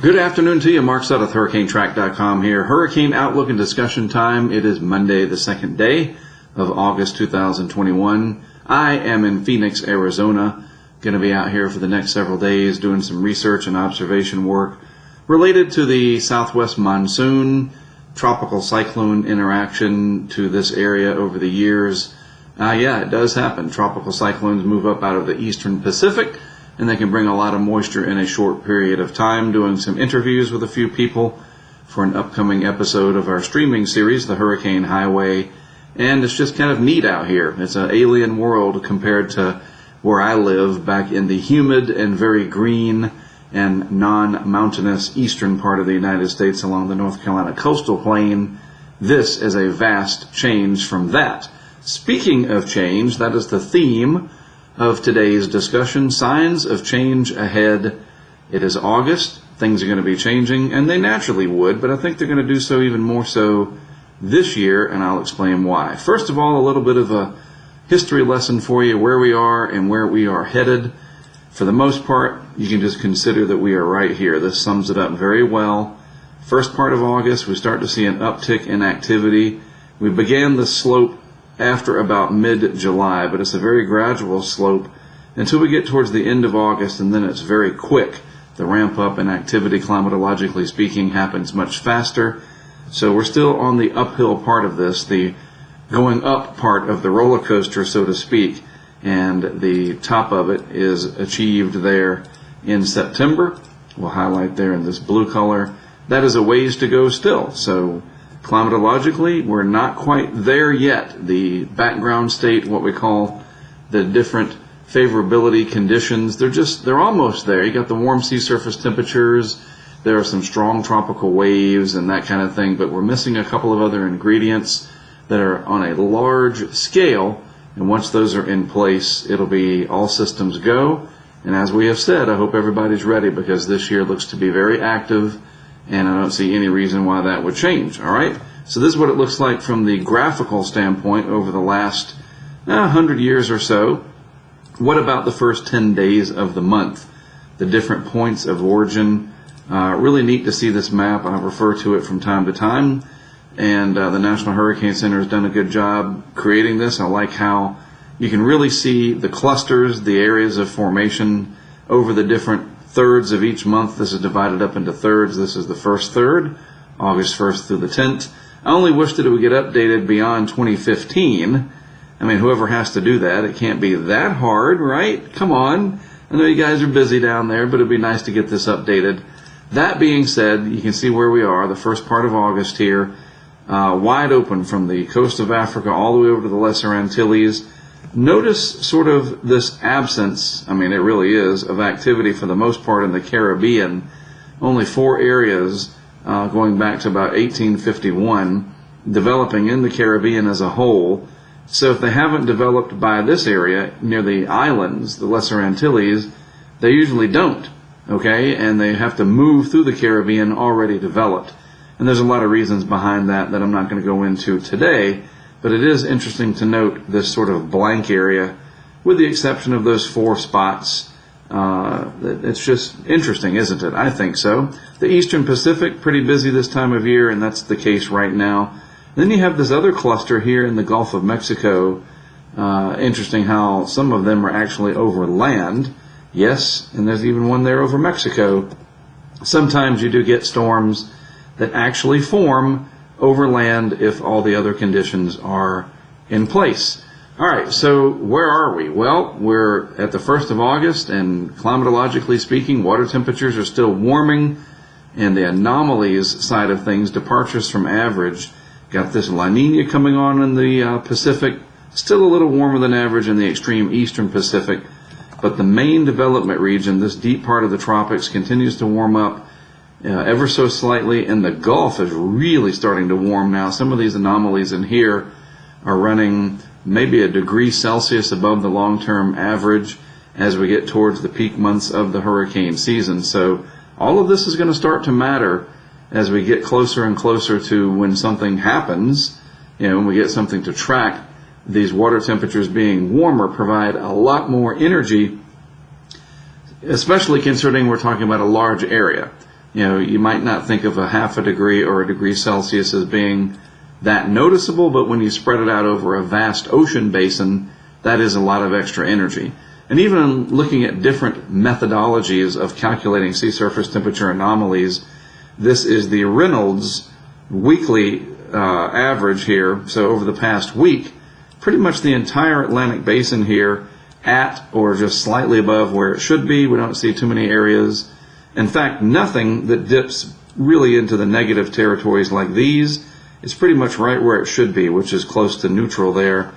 Good afternoon to you. Mark Sudduth, HurricaneTrack.com here. Hurricane Outlook and Discussion Time. It is Monday, the second day of August 2021. I am in Phoenix, Arizona. Going to be out here for the next several days doing some research and observation work related to the southwest monsoon, tropical cyclone interaction to this area over the years. Yeah, it does happen. Tropical cyclones move up out of the eastern Pacific, and they can bring a lot of moisture in a short period of time. Doing some interviews with a few people for an upcoming episode of our streaming series, The Hurricane Highway. And it's just kind of neat out here. It's an alien world compared to where I live back in the humid and very green and non-mountainous eastern part of the United States along the North Carolina coastal plain. This is a vast change from that. Speaking of change, that is the theme of today's discussion. Signs of change ahead. It is August. Things are going to be changing, and they naturally would, but I think they're going to do so even more so this year, and I'll explain why. First of all, a little bit of a history lesson for you, where we are and where we are headed. For the most part, you can just consider that we are right here. This sums it up very well. First part of August, we start to see an uptick in activity. We began the slope after about mid-July, but it's a very gradual slope until we get towards the end of August, and then it's very quick. The ramp up in activity, climatologically speaking, happens much faster. So we're still on the uphill part of this, the going up part of the roller coaster, so to speak, and the top of it is achieved there in September. We'll highlight there in this blue color. That is a ways to go still. So climatologically, we're not quite there yet. The background state, what we call the different favorability conditions, they're almost there. You got the warm sea surface temperatures, there are some strong tropical waves and that kind of thing, but we're missing a couple of other ingredients that are on a large scale, and once those are in place, it'll be all systems go. And as we have said, I hope everybody's ready, because this year looks to be very active, and I don't see any reason why that would change. All right, so this is what it looks like from the graphical standpoint over the last 100 years or so. What about the first 10 days of the month? The different points of origin. Really neat to see this map. I refer to it from time to time, and the National Hurricane Center has done a good job creating this. I like how you can really see the clusters, the areas of formation over the different thirds of each month. This is divided up into thirds. This is the first third, August 1st through the 10th. I only wish that it would get updated beyond 2015. I mean, whoever has to do that, it can't be that hard, right? Come on. I know you guys are busy down there, but it'd be nice to get this updated. That being said, you can see where we are, the first part of August here, wide open from the coast of Africa all the way over to the Lesser Antilles. Notice sort of this absence, I mean it really is, of activity for the most part in the Caribbean. Only 4 areas going back to about 1851 developing in the Caribbean as a whole. So if they haven't developed by this area near the islands, the Lesser Antilles, they usually don't, okay? And they have to move through the Caribbean already developed. And there's a lot of reasons behind that I'm not going to go into today. But it is interesting to note this sort of blank area, with the exception of those 4 spots. It's just interesting, isn't it? I think so. The Eastern Pacific, pretty busy this time of year, and that's the case right now. Then you have this other cluster here in the Gulf of Mexico. Interesting how some of them are actually over land. Yes, and there's even one there over Mexico. Sometimes you do get storms that actually form over land if all the other conditions are in place. All right, so where are we? Well, we're at the 1st of August, and climatologically speaking, water temperatures are still warming, and the anomalies side of things, departures from average, got this La Nina coming on in the Pacific, still a little warmer than average in the extreme eastern Pacific, but the main development region, this deep part of the tropics, continues to warm up ever so slightly, and the Gulf is really starting to warm now. Some of these anomalies in here are running maybe a degree Celsius above the long-term average as we get towards the peak months of the hurricane season. So all of this is going to start to matter as we get closer and closer to when something happens. When we get something to track. These water temperatures being warmer provide a lot more energy, especially considering we're talking about a large area. You might not think of a half a degree or a degree Celsius as being that noticeable, but when you spread it out over a vast ocean basin, that is a lot of extra energy. And even looking at different methodologies of calculating sea surface temperature anomalies, this is the Reynolds weekly average here. So over the past week, pretty much the entire Atlantic Basin here at or just slightly above where it should be. We don't see too many areas. In fact, nothing that dips really into the negative territories like these. It's pretty much right where it should be, which is close to neutral there.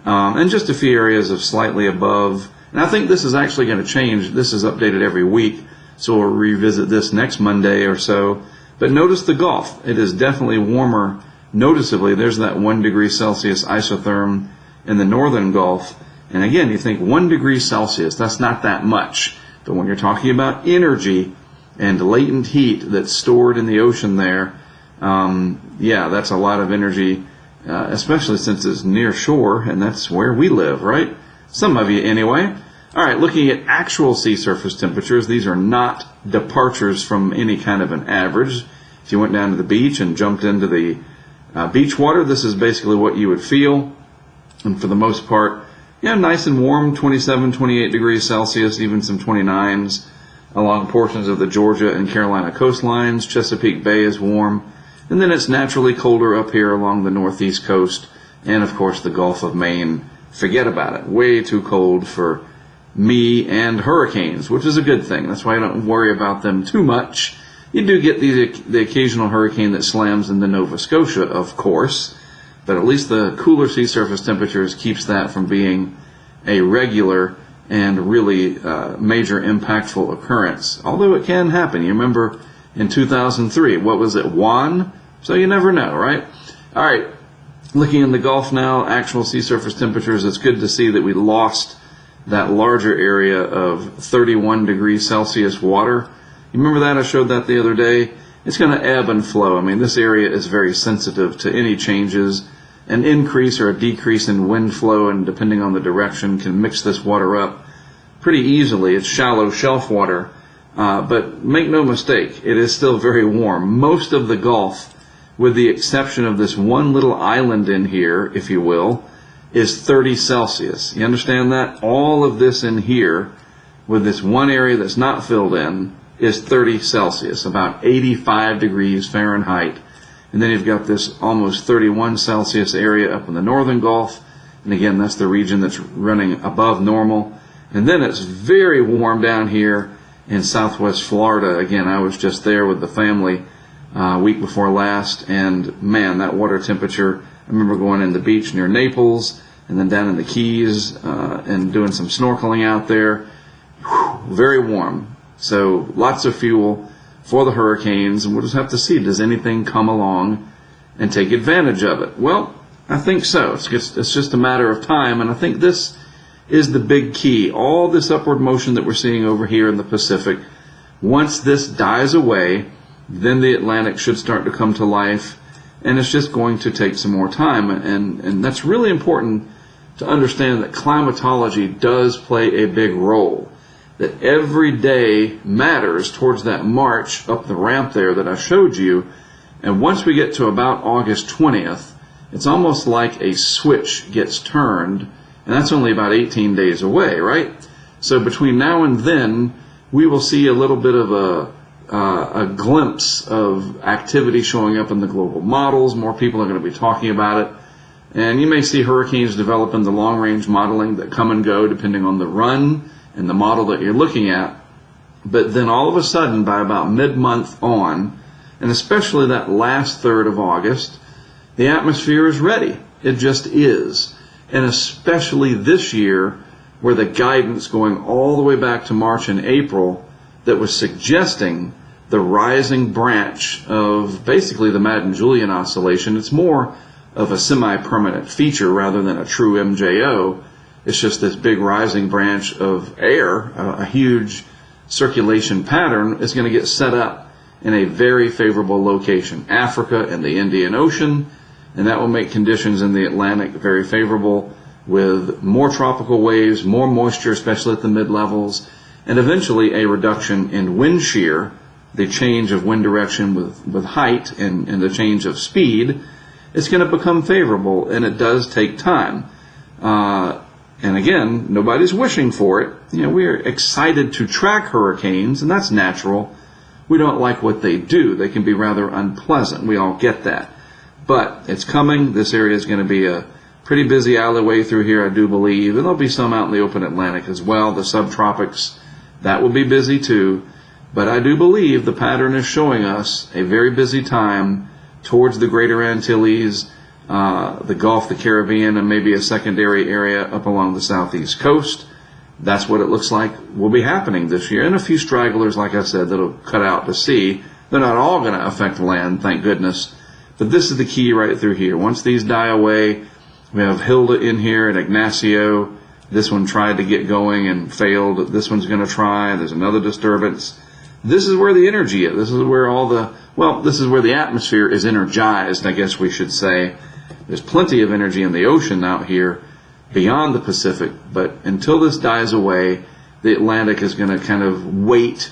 And just a few areas of slightly above. And I think this is actually going to change. This is updated every week, so we'll revisit this next Monday or so. But notice the Gulf. It is definitely warmer noticeably. There's that 1 degree Celsius isotherm in the northern Gulf. And again, you think 1 degree Celsius, that's not that much. But when you're talking about energy and latent heat that's stored in the ocean there, yeah, that's a lot of energy, especially since it's near shore, and that's where we live, right? Some of you anyway. All right, looking at actual sea surface temperatures, these are not departures from any kind of an average. If you went down to the beach and jumped into the beach water, this is basically what you would feel. And for the most part, yeah, nice and warm, 27, 28 degrees Celsius, even some 29s along portions of the Georgia and Carolina coastlines. Chesapeake Bay is warm. And then it's naturally colder up here along the northeast coast. And, of course, the Gulf of Maine. Forget about it. Way too cold for me and hurricanes, which is a good thing. That's why I don't worry about them too much. You do get the occasional hurricane that slams into Nova Scotia, of course. But at least the cooler sea surface temperatures keeps that from being a regular and really major impactful occurrence. Although it can happen. You remember in 2003, what was it, Juan? So you never know, right? All right, looking in the Gulf now, actual sea surface temperatures, it's good to see that we lost that larger area of 31 degrees Celsius water. You remember that? I showed that the other day. It's going to ebb and flow. I mean, this area is very sensitive to any changes. An increase or a decrease in wind flow, and depending on the direction, can mix this water up pretty easily. It's shallow shelf water, but make no mistake, it is still very warm. Most of the Gulf, with the exception of this one little island in here, if you will, is 30 Celsius. You understand that? All of this in here, with this one area that's not filled in, is 30 Celsius, about 85 degrees Fahrenheit. And then you've got this almost 31 Celsius area up in the northern Gulf. And again, that's the region that's running above normal. And then it's very warm down here in southwest Florida. Again, I was just there with the family week before last. And man, that water temperature, I remember going in the beach near Naples and then down in the Keys and doing some snorkeling out there. Whew, very warm. So lots of fuel for the hurricanes, and we'll just have to see, does anything come along and take advantage of it? Well, I think so. It's just a matter of time, and I think this is the big key. All this upward motion that we're seeing over here in the Pacific, once this dies away, then the Atlantic should start to come to life, and it's just going to take some more time. And that's really important to understand that climatology does play a big role. That every day matters towards that march up the ramp there that I showed you. And once we get to about August 20th, it's almost like a switch gets turned, and that's only about 18 days away, right? So between now and then, we will see a little bit of a glimpse of activity showing up in the global models. More people are going to be talking about it. And you may see hurricanes develop in the long-range modeling that come and go depending on the run and the model that you're looking at. But then all of a sudden, by about mid-month on, and especially that last third of August, the atmosphere is ready. It just is. And especially this year, where the guidance going all the way back to March and April that was suggesting the rising branch of basically the Madden-Julian oscillation. It's more of a semi-permanent feature rather than a true MJO. It's just this big rising branch of air, a huge circulation pattern is going to get set up in a very favorable location, Africa and the Indian Ocean, and that will make conditions in the Atlantic very favorable with more tropical waves, more moisture, especially at the mid-levels, and eventually a reduction in wind shear the change of wind direction with height and the change of speed, it's going to become favorable, and it does take time. And again, nobody's wishing for it. We're excited to track hurricanes, and that's natural. We don't like what they do. They can be rather unpleasant. We all get that. But it's coming. This area is going to be a pretty busy alleyway through here, I do believe. And there'll be some out in the open Atlantic as well. The subtropics, that will be busy too. But I do believe the pattern is showing us a very busy time towards the Greater Antilles, the Gulf, the Caribbean, and maybe a secondary area up along the southeast coast. That's what it looks like will be happening this year. And a few stragglers, like I said, that'll cut out to sea. They're not all going to affect land, thank goodness. But this is the key right through here. Once these die away, we have Hilda in here and Ignacio. This one tried to get going and failed. This one's going to try. There's another disturbance. This is where the energy is. This is where this is where the atmosphere is energized, I guess we should say. There's plenty of energy in the ocean out here beyond the Pacific, but until this dies away, the Atlantic is going to kind of wait,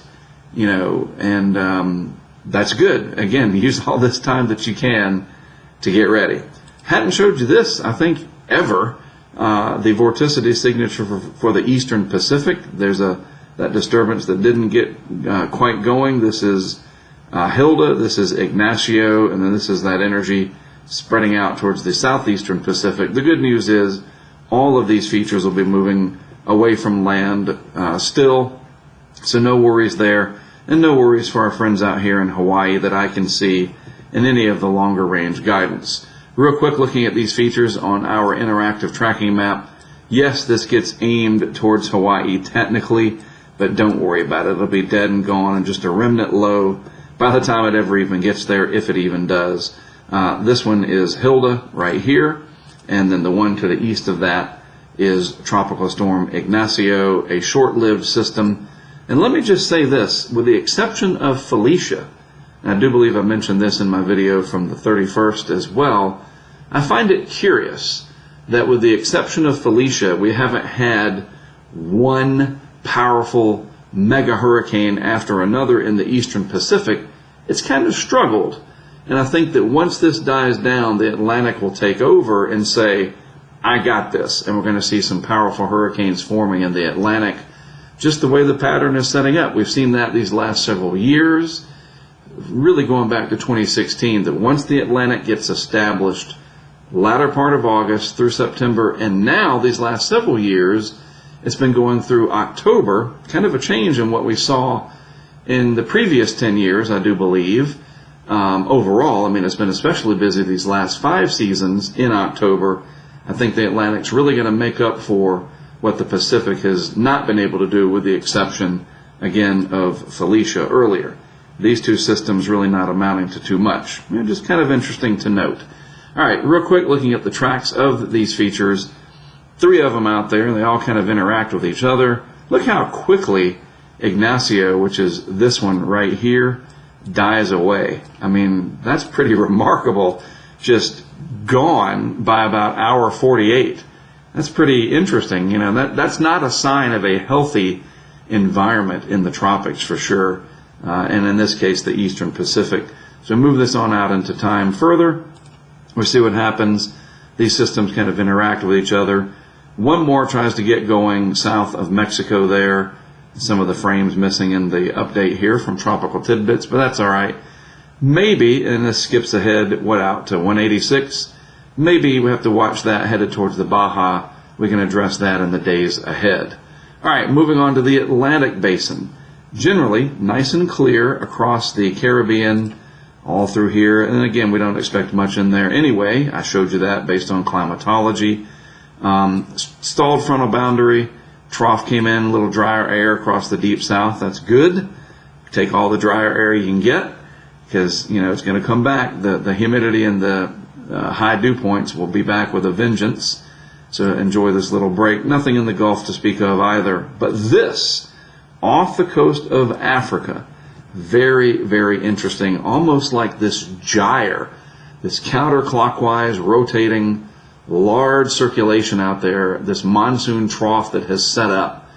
and that's good. Again, use all this time that you can to get ready. Hadn't showed you this, I think, ever. The vorticity signature for the Eastern Pacific. There's that disturbance that didn't get quite going. This is Hilda, this is Ignacio, and then this is that energy spreading out towards the southeastern Pacific. The good news is all of these features will be moving away from land still, so no worries there, and no worries for our friends out here in Hawaii that I can see in any of the longer range guidance. Real quick, looking at these features on our interactive tracking map. Yes, this gets aimed towards Hawaii technically, but don't worry about it. It'll be dead and gone and just a remnant low by the time it ever even gets there, if it even does. This one is Hilda right here, and then the one to the east of that is Tropical Storm Ignacio, a short-lived system. And let me just say this, with the exception of Felicia, and I do believe I mentioned this in my video from the 31st as well, I find it curious that with the exception of Felicia, we haven't had one powerful mega hurricane after another in the Eastern Pacific. It's kind of struggled. And I think that once this dies down, the Atlantic will take over and say, I got this. And we're going to see some powerful hurricanes forming in the Atlantic, just the way the pattern is setting up. We've seen that these last several years, really going back to 2016, that once the Atlantic gets established, latter part of August through September, and now these last several years, it's been going through October, kind of a change in what we saw in the previous 10 years, I do believe. Overall, I mean, it's been especially busy these last 5 seasons in October. I think the Atlantic's really going to make up for what the Pacific has not been able to do, with the exception, again, of Felicia earlier. These two systems really not amounting to too much. Just kind of interesting to note. All right, real quick, looking at the tracks of these features. 3 of them out there, and they all kind of interact with each other. Look how quickly Ignacio, which is this one right here, dies away. I mean, that's pretty remarkable. Just gone by about hour 48. That's pretty interesting. That's not a sign of a healthy environment in the tropics for sure. And in this case, the Eastern Pacific. So move this on out into time further. We'll see what happens. These systems kind of interact with each other. One more tries to get going south of Mexico there. Some of the frames missing in the update here from Tropical Tidbits, but that's all right. Maybe, and this skips ahead, out to 186. Maybe we have to watch that headed towards the Baja. We can address that in the days ahead. All right, moving on to the Atlantic Basin. Generally, nice and clear across the Caribbean, all through here. And again, we don't expect much in there anyway. I showed you that based on climatology. Stalled frontal boundary. Trough came in, a little drier air across the deep south. That's good. Take all the drier air you can get, because it's going to come back. The humidity and the high dew points will be back with a vengeance. So enjoy this little break. Nothing in the Gulf to speak of either. But this, off the coast of Africa, very, very interesting. Almost like this gyre, this counterclockwise rotating large circulation out there, this monsoon trough that has set up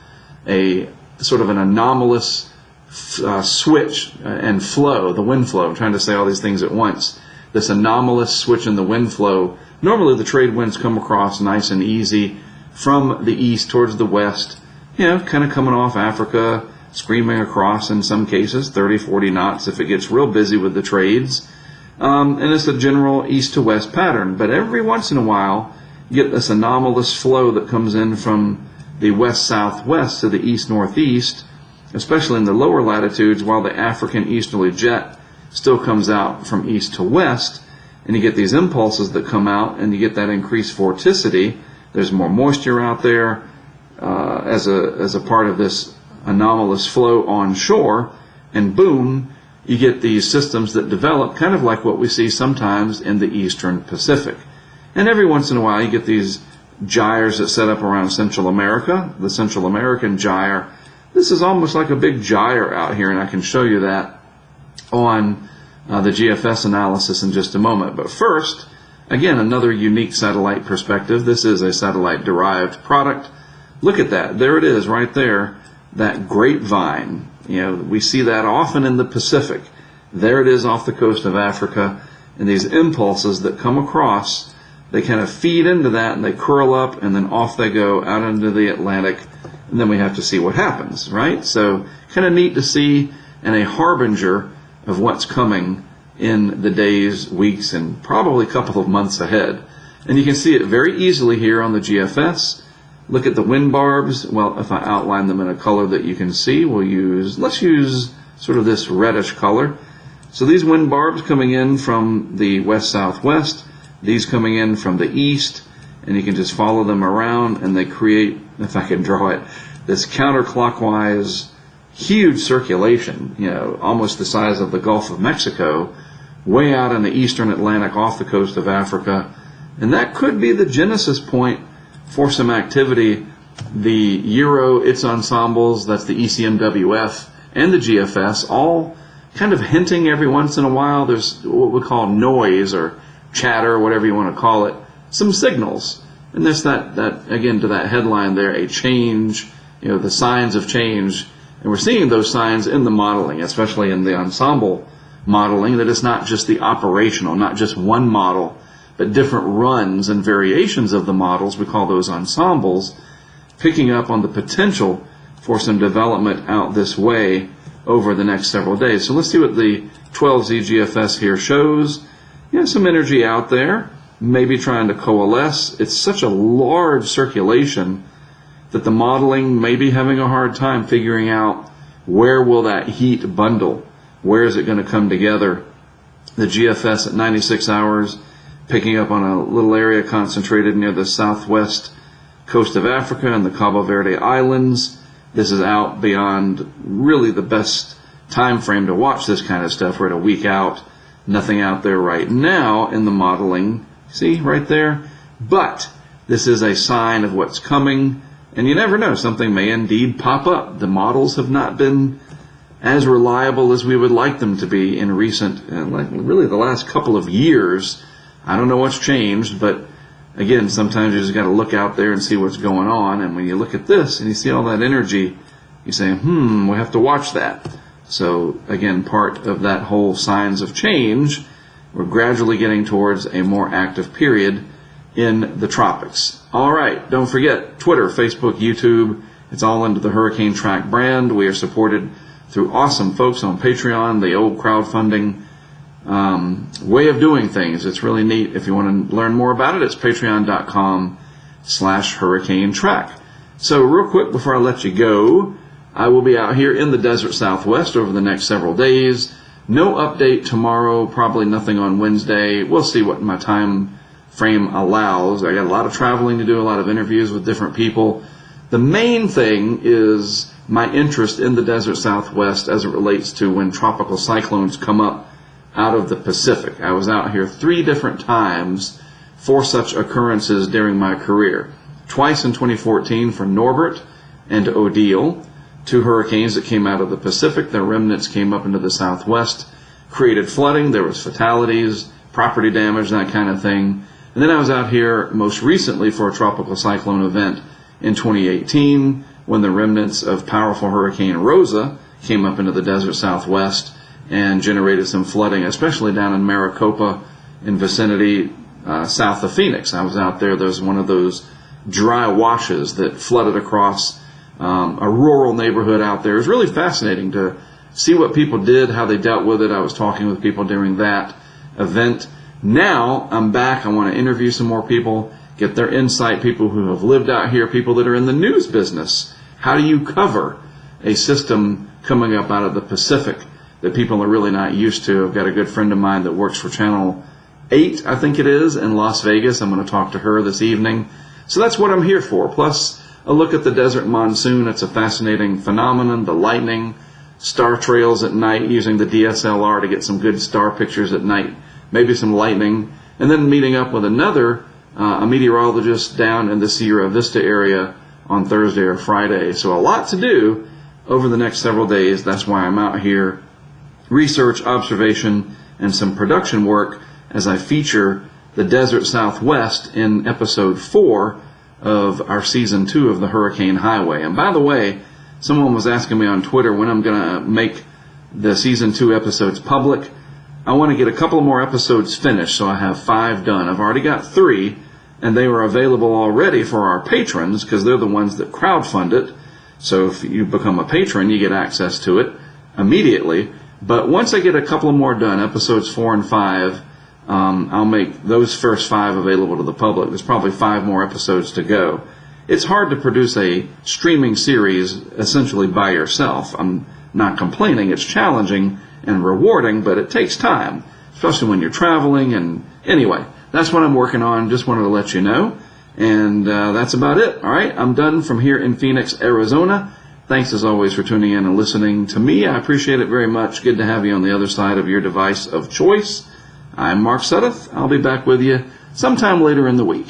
a sort of an anomalous switch and flow, the wind flow. I'm trying to say all these things at once. This anomalous switch in the wind flow. Normally the trade winds come across nice and easy from the east towards the west, kind of coming off Africa, screaming across in some cases, 30, 40 knots if it gets real busy with the trades. And it's a general east to west pattern. But every once in a while, you get this anomalous flow that comes in from the west-southwest to the east-northeast, especially in the lower latitudes, while the African easterly jet still comes out from east to west. And you get these impulses that come out, and you get that increased vorticity. There's more moisture out there as a part of this anomalous flow onshore, and boom, you get these systems that develop kind of like what we see sometimes in the eastern Pacific. And every once in a while you get these gyres that set up around Central America, the Central American gyre. This is almost like a big gyre out here, and I can show you that on the GFS analysis in just a moment. But first, again, another unique satellite perspective. This is a satellite-derived product. Look at that. There it is right there, that grapevine. We see that often in the Pacific. There it is off the coast of Africa. And these impulses that come across, they kind of feed into that, and they curl up, and then off they go out into the Atlantic. And then we have to see what happens, right? So kind of neat to see, and a harbinger of what's coming in the days, weeks, and probably a couple of months ahead. And you can see it very easily here on the GFS. Look at the wind barbs. Well, if I outline them in a color that you can see, let's use sort of this reddish color. So these wind barbs coming in from the west-southwest, these coming in from the east, and you can just follow them around, and they create, if I can draw it, this counterclockwise huge circulation, almost the size of the Gulf of Mexico, way out in the eastern Atlantic off the coast of Africa. And that could be the genesis point for some activity. The Euro, its ensembles, that's the ECMWF and the GFS, all kind of hinting every once in a while. There's what we call noise or chatter, whatever you want to call it, some signals. And there's that again, to that headline there, a change, the signs of change. And we're seeing those signs in the modeling, especially in the ensemble modeling, that it's not just the operational, not just one model, but different runs and variations of the models. We call those ensembles, picking up on the potential for some development out this way over the next several days. So let's see what the 12Z GFS here shows. Some energy out there, maybe trying to coalesce. It's such a large circulation that the modeling may be having a hard time figuring out where will that heat bundle, where is it going to come together. The GFS at 96 hours, picking up on a little area concentrated near the southwest coast of Africa and the Cabo Verde Islands. This is out beyond really the best time frame to watch this kind of stuff. We're at a week out. Nothing out there right now in the modeling. See, right there? But this is a sign of what's coming. And you never know, something may indeed pop up. The models have not been as reliable as we would like them to be in recent, really the last couple of years. I don't know what's changed, but again, sometimes you just got to look out there and see what's going on. And when you look at this and you see all that energy, you say, we have to watch that. So again, part of that whole signs of change, we're gradually getting towards a more active period in the tropics. All right, don't forget Twitter, Facebook, YouTube. It's all under the HurricaneTrack brand. We are supported through awesome folks on Patreon, the old crowdfunding way of doing things. It's really neat. If you want to learn more about it, it's patreon.com/HurricaneTrack. So real quick before I let you go, I will be out here in the desert Southwest over the next several days. No update tomorrow, probably nothing on Wednesday. We'll see what my time frame allows. I got a lot of traveling to do, a lot of interviews with different people. The main thing is my interest in the desert Southwest as it relates to when tropical cyclones come up out of the Pacific. I was out here 3 different times for such occurrences during my career. Twice in 2014 for Norbert and Odile, 2 hurricanes that came out of the Pacific. Their remnants came up into the Southwest, created flooding. There was fatalities, property damage, that kind of thing. And then I was out here most recently for a tropical cyclone event in 2018 when the remnants of powerful Hurricane Rosa came up into the desert southwest and generated some flooding, especially down in Maricopa in vicinity south of Phoenix. I was out there. There's one of those dry washes that flooded across a rural neighborhood out there. It was really fascinating to see what people did, how they dealt with it. I was talking with people during that event. Now I'm back. I want to interview some more people, get their insight, people who have lived out here, people that are in the news business. How do you cover a system coming up out of the Pacific that people are really not used to? I've got a good friend of mine that works for Channel 8, I think it is, in Las Vegas. I'm going to talk to her this evening. So that's what I'm here for. Plus, a look at the desert monsoon. It's a fascinating phenomenon. The lightning, star trails at night using the DSLR to get some good star pictures at night. Maybe some lightning. And then meeting up with another, a meteorologist down in the Sierra Vista area on Thursday or Friday. So a lot to do over the next several days. That's why I'm out here. Research, observation, and some production work as I feature the desert southwest in episode 4 of our season 2 of the Hurricane Highway. And by the way, someone was asking me on Twitter when I'm going to make the season 2 episodes public. I want to get a couple more episodes finished, so I have 5 done. I've already got 3, and they were available already for our patrons because they're the ones that crowdfund it. So if you become a patron, you get access to it immediately. But once I get a couple more done, episodes 4 and 5, I'll make those first 5 available to the public. There's probably 5 more episodes to go. It's hard to produce a streaming series essentially by yourself. I'm not complaining. It's challenging and rewarding, but it takes time, especially when you're traveling. And anyway, that's what I'm working on. Just wanted to let you know. And that's about it. All right, I'm done from here in Phoenix, Arizona. Thanks as always for tuning in and listening to me. I appreciate it very much. Good to have you on the other side of your device of choice. I'm Mark Sudduth. I'll be back with you sometime later in the week.